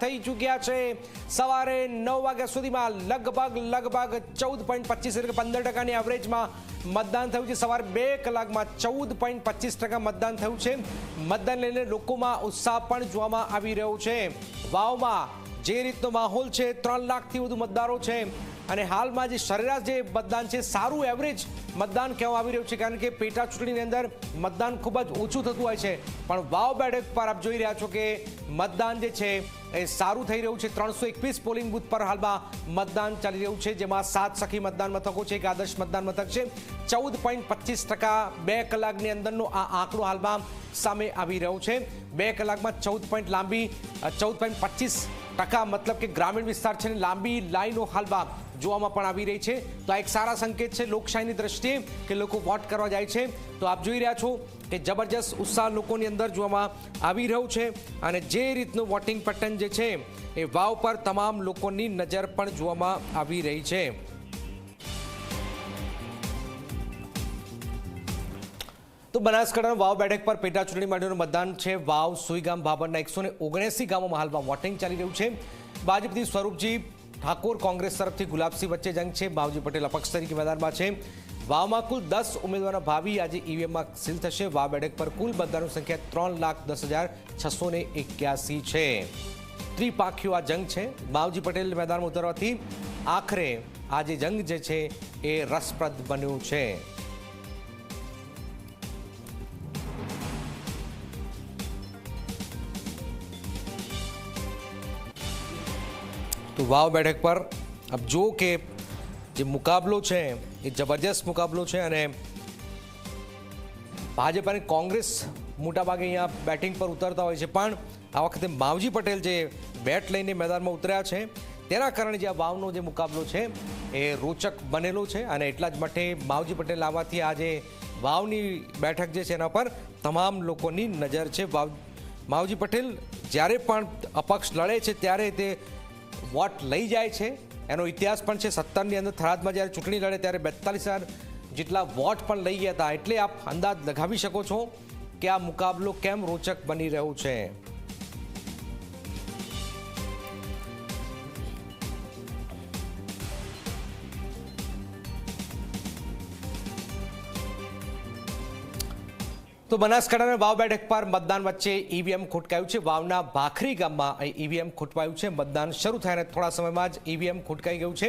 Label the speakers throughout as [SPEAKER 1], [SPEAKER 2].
[SPEAKER 1] થઈ ચૂક્યા છે। સવારે 9 વાગ્યા સુધીમાં લગભગ 14.25 એટલે કે 15% એવરેજમાં મતદાન થયું છે। સવારે 2 કલાકમાં 14.25% મતદાન થયું છે। મતદાન લઈને લોકોમાં ઉત્સાહ પણ જોવામાં આવી રહ્યો છે। વાવમાં જે રીતનો માહોલ છે, 3 લાખથી વધુ મતદારો છે અને હાલમાં જે સરેરાશ જે મતદાન છે, સારું એવરેજ મતદાન કહેવામાં આવી રહ્યું છે, કારણ કે પેટા ચૂંટણીની અંદર મતદાન ખૂબ જ ઓછું થતું હોય છે, પણ વાવ બેઠક પર આપ જોઈ રહ્યા છો કે મતદાન જે છે એ સારું થઈ રહ્યું છે। 321 પોલિંગ બૂથ પર હાલમાં મતદાન ચાલી રહ્યું છે, જેમાં 7 સખી મતદાન મથકો છે, એક આદર્શ મતદાન મથક છે। 14.25% 2 કલાકની અંદરનો આ આંકડો હાલમાં સામે આવી રહ્યો છે। 2 કલાકમાં 14.25% મતલબ કે ગ્રામીણ વિસ્તાર છે, લાંબી લાઈનો હાલમાં જોવામાં પણ આવી રહી છે। તો આ એક સારા સંકેત છે લોકશાહીની દ્રષ્ટિએ કે લોકો વોટ કરવા જાય છે। તો આપ જોઈ રહ્યા છો કે જબરજસ્ત ઉત્સાહ લોકોની અંદર જોવામાં આવી રહ્યો છે અને જે રીતનું વોટિંગ પેટર્ન જે છે એ વાવ પર તમામ લોકોની નજર પણ જોવામાં આવી રહી છે। તો બનાસકાંઠાના વાવ બેઠક પર પેટા ચૂંટણી માટેનું મતદાન છે। વાવ સુઈગામ ભાભરના 179 ગામોમાં હાલમાં વોટિંગ ચાલી રહ્યું છે। ભાજપથી સ્વરૂપજી ઠાકોર, કોંગ્રેસ તરફથી ગુલાબસિંહ વચ્ચે જંગ છે। માવજી પટેલ અપક્ષ તરીકે મેદાનમાં છે। વાવમાં કુલ 10 ઉમેદવારોના ભાવિ આજે ઈવીએમમાં સીલ થશે। વાવ બેઠક પર કુલ મતદારોની સંખ્યા 3,10,681 છે। ત્રિપાખીઓ આ જંગ છે। માવજી પટેલ મેદાનમાં ઉતરવાથી આખરે આ જે જંગ જે છે એ રસપ્રદ બન્યું છે। તો વાવ બેઠક પર अब જો કે જે મુકાબલો છે એ જબરજસ્ત મુકાબલો છે અને ભાજપ અને કોંગ્રેસ મોટાભાગે અહીંયા બેટિંગ પર ઉતરતા હોય છે, પણ આ વખતે માવજી પટેલ જે બેટ લઈને મેદાનમાં ઉતર્યા છે તેના કારણે જે આ વાવનો જે મુકાબલો છે એ રોચક બનેલો છે અને એટલા જ માટે માવજી પટેલ આવવાથી આજે વાવની બેઠક જે છે એના પર તમામ લોકોની નજર છે। માવજી પટેલ જ્યારે પણ અપક્ષ લડે છે ત્યારે તે વોટ લઈ જાય છે, એનો ઇતિહાસ પણ છે। 17ની અંદર થરાદમાં જ્યારે ચૂંટણી લડે ત્યારે 42,000 જેટલા વોટ પણ લઈ ગયા હતા, એટલે આપ અંદાજ લગાવી શકો છો કે આ મુકાબલો કેમ રોચક બની રહ્યો છે। તો બનાસકાંઠાના વાવ બેઠક પર મતદાન વચ્ચે ઈવીએમ ખોટકાયું છે। વાવના ભાખરી ગામમાં ઈવીએમ ખોટવાયું છે। મતદાન શરૂ થયાને થોડા સમયમાં જ ઈવીએમ ખોટકાઈ ગયું છે।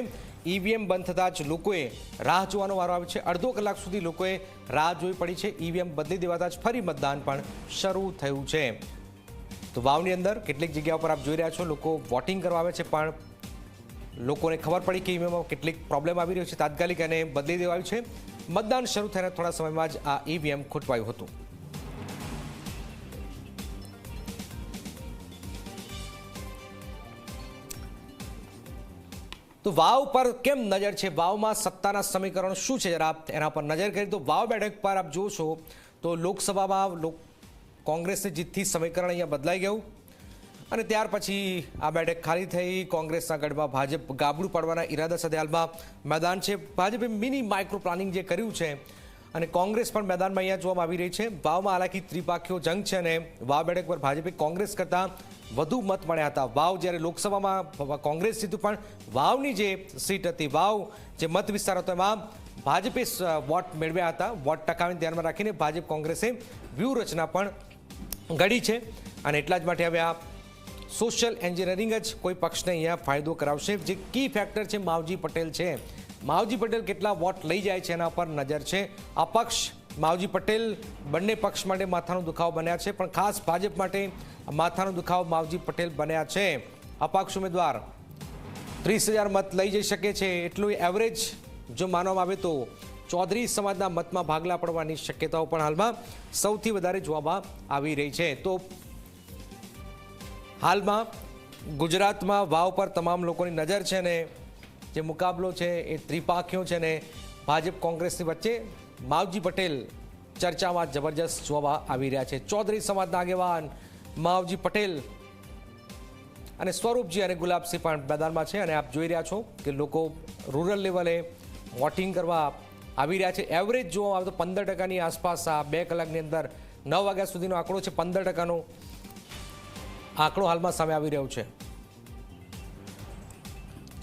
[SPEAKER 1] ઈવીએમ બંધ થતાં જ લોકોએ રાહ જોવાનો વારો આવ્યો છે। અડધો કલાક સુધી લોકોએ રાહ જોવી પડી છે। ઈવીએમ બદલી દેવાતા જ ફરી મતદાન પણ શરૂ થયું છે। તો વાવની અંદર કેટલીક જગ્યાઓ પર આપ જોઈ રહ્યા છો લોકો વોટિંગ કરવા આવે છે, પણ લોકોને ખબર પડી કે ઈવીએમમાં કેટલીક પ્રોબ્લેમ આવી રહ્યો છે, તાત્કાલિક એને બદલી દેવાયું છે। મતદાન શરૂ થયાને થોડા સમયમાં જ આ ઈવીએમ ખોટવાયું હતું। તો વાવ પર કેમ નજર છે, વાવમાં સત્તાના સમીકરણ શું છે, જરા એના પર નજર કરીએ તો વાવ બેઠક પર આપ જોશો તો લોકસભામાં કોંગ્રેસની જીતથી સમીકરણ અહીંયા બદલાઈ ગયું અને ત્યાર પછી આ બેઠક ખાલી થઈ। કોંગ્રેસના ગઢમાં ભાજપ ગાબડું પાડવાના ઈરાદા સાથે હાલમાં મેદાન છે। ભાજપે મિની માઇક્રો પ્લાનિંગ જે કર્યું છે અને કોંગ્રેસ પણ મેદાનમાં અહીંયા જોવામાં આવી રહી છે। વાવમાં હાલાકી ત્રિપાખીઓ જંગ છે અને વાવ બેઠક પર ભાજપે કોંગ્રેસ કરતાં વધુ મત મળ્યા હતા। વાવ જ્યારે લોકસભામાં કોંગ્રેસ જીતું, પણ વાવની જે સીટ હતી, વાવ જે મત વિસ્તાર હતો એમાં ભાજપે વોટ મેળવ્યા હતા। વોટ ટકાવીને ધ્યાનમાં રાખીને ભાજપ કોંગ્રેસે વ્યૂહરચના પણ ઘડી છે અને એટલા જ માટે હવે આ સોશિયલ એન્જિનિયરિંગ જ કોઈ પક્ષને અહીંયા ફાયદો કરાવશે। જે કી ફેક્ટર છે માવજી પટેલ છે, માવજી પટેલ કેટલા વોટ લઈ જાય છે એના પર નજર છે। અપક્ષ માવજી પટેલ બંને પક્ષ માટે માથાનો દુખાવો બન્યા છે, પણ ખાસ ભાજપ માટે માથાનો દુખાવો માવજી પટેલ બન્યા છે। અપક્ષ ઉમેદવાર 30,000 મત લઈ જઈ શકે છે એટલું એવરેજ જો માનવામાં આવે તો ચૌધરી સમાજના મતમાં ભાગલા પડવાની શક્યતાઓ પણ હાલમાં સૌથી વધારે જોવામાં આવી રહી છે। તો હાલમાં ગુજરાતમાં વાવ પર તમામ લોકોની નજર છે અને જે મુકાબલો છે એ ત્રિપાખીઓ છે અને ભાજપ કોંગ્રેસની વચ્ચે માવજી પટેલ ચર્ચામાં જબરજસ્ત જોવા આવી રહ્યા છે। ચૌધરી સમાજના આગેવાન માવજી પટેલ અને સ્વરૂપજી અને ગુલાબસિંહ પણ મેદાનમાં છે અને આપ જોઈ રહ્યા છો કે લોકો રૂરલ લેવલે વોટિંગ કરવા આવી રહ્યા છે। એવરેજ જોવામાં આવે તો 15%ની આસપાસ આ 2 કલાકની અંદર 9 વાગ્યા સુધીનો આંકડો છે। 15%નો આંકડો હાલમાં સામે આવી રહ્યો છે।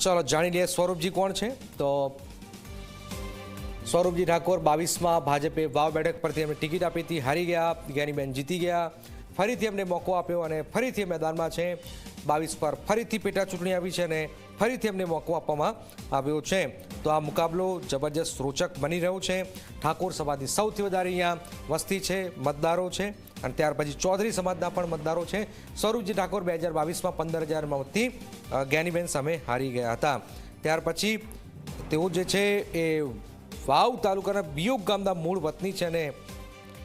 [SPEAKER 1] ચલો જાણી લઈએ સ્વરૂપજી કોણ છે. તો સ્વરૂપજી ઠાકોર 22માં ભાજપે વાવ બેઠક પરથી એમને ટિકિટ આપી હતી, હારી ગયા. જ્ઞાનીબેન જીતી ગયા, ફરીથી એમને મોકો આપ્યો અને ફરીથી મેદાનમાં છે. 22 પર ફરીથી પેટા ચૂંટણી આવી છે અને ફરીથી એમને મોકો આપવામાં આવ્યો છે. તો આ મુકાબલો જબરજસ્ત રોચક બની રહ્યો છે. ઠાકોર સમાજની સૌથી વધારે અહીંયા વસ્તી છે, મતદારો છે અને ત્યાર પછી ચૌધરી સમાજના પણ મતદારો છે. સ્વરૂપજી ઠાકોર 2022માં 15,000 મતથી જ્ઞાનીબેન સામે હારી ગયા હતા. ત્યાર પછી તેઓ જે છે એ વાવ તાલુકાના બિયોગ ગામના મૂળ વતની છે અને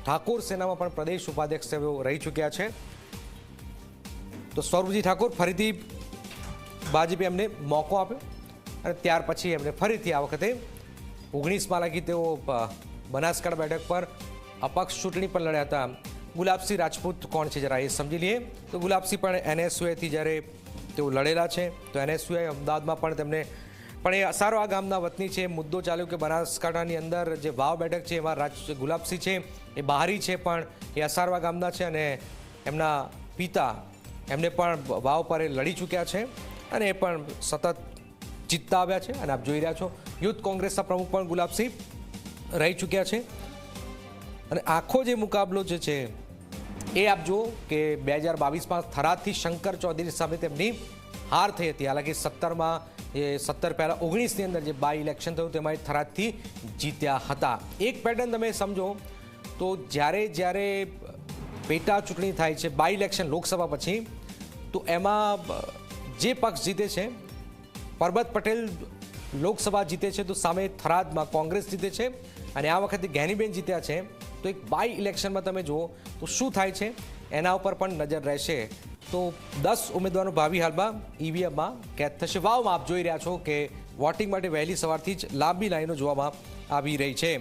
[SPEAKER 1] ઠાકોર સેનામાં પણ પ્રદેશ ઉપાધ્યક્ષ તેઓ રહી ચૂક્યા છે. તો સ્વરૂપજી ઠાકોર ફરીથી ભાજપે એમને મોકો આપ્યો અને ત્યાર પછી એમને ફરીથી આ વખતે 19માં લાગી તેઓ બનાસકાંઠા બેઠક પર અપક્ષ ચૂંટણી પણ લડ્યા હતા. ગુલાબસિંહ રાજપૂત કોણ છે જરા એ સમજી લઈએ. તો ગુલાબસિંહ પણ NSUથી જ્યારે તેઓ લડેલા છે તો NSU અમદાવાદમાં પણ તેમને પણ એ સારો આ ગામના વતની છે. મુદ્દો ચાલ્યો કે બનાસકાંઠાની અંદર જે વાવ બેઠક છે એમાં ગુલાબસિંહ છે એ બહારી છે પણ એ અસારવા ગામના છે અને એમના પિતા એમને પણ વાવ પર લડી ચૂક્યા છે અને એ પણ સતત જીતતા આવ્યા છે. અને આપ જોઈ રહ્યા છો યુથ કોંગ્રેસના પ્રમુખ પણ ગુલાબસિંહ રહી ચૂક્યા છે. અને આખો જે મુકાબલો જે છે એ આપ જુઓ કે 2022માં થરાદથી શંકર ચૌધરી સામે તેમની હાર થઈ હતી. હાલાકી 17માં એ 17 પહેલાં 19ની અંદર જે બાય ઇલેક્શન થયું તેમાં થરાદથી જીત્યા હતા. એક પેટર્ન તમે સમજો તો જ્યારે પેટા ચૂંટણી થાય છે બાય ઇલેક્શન લોકસભા પછી, તો એમાં જે પક્ષ જીતે છે, પરબત પટેલ લોકસભા જીતે છે તો સામે થરાદમાં કોંગ્રેસ જીતે છે અને આ વખતે જ્ઞાનીબેન જીત્યા છે. તો એક બાય ઇલેક્શનમાં તમે જુઓ તો શું થાય છે એના ઉપર પણ નજર રહેશે. તો 10 ઉમેદવારનું ભાવિ હાલમાં EVMમાં કેદ થશે. વાવમાં આપ જોઈ રહ્યા છો કે વોટિંગ માટે વહેલી સવારથી જ લાંબી લાઈનો જોવામાં આવી રહી છે.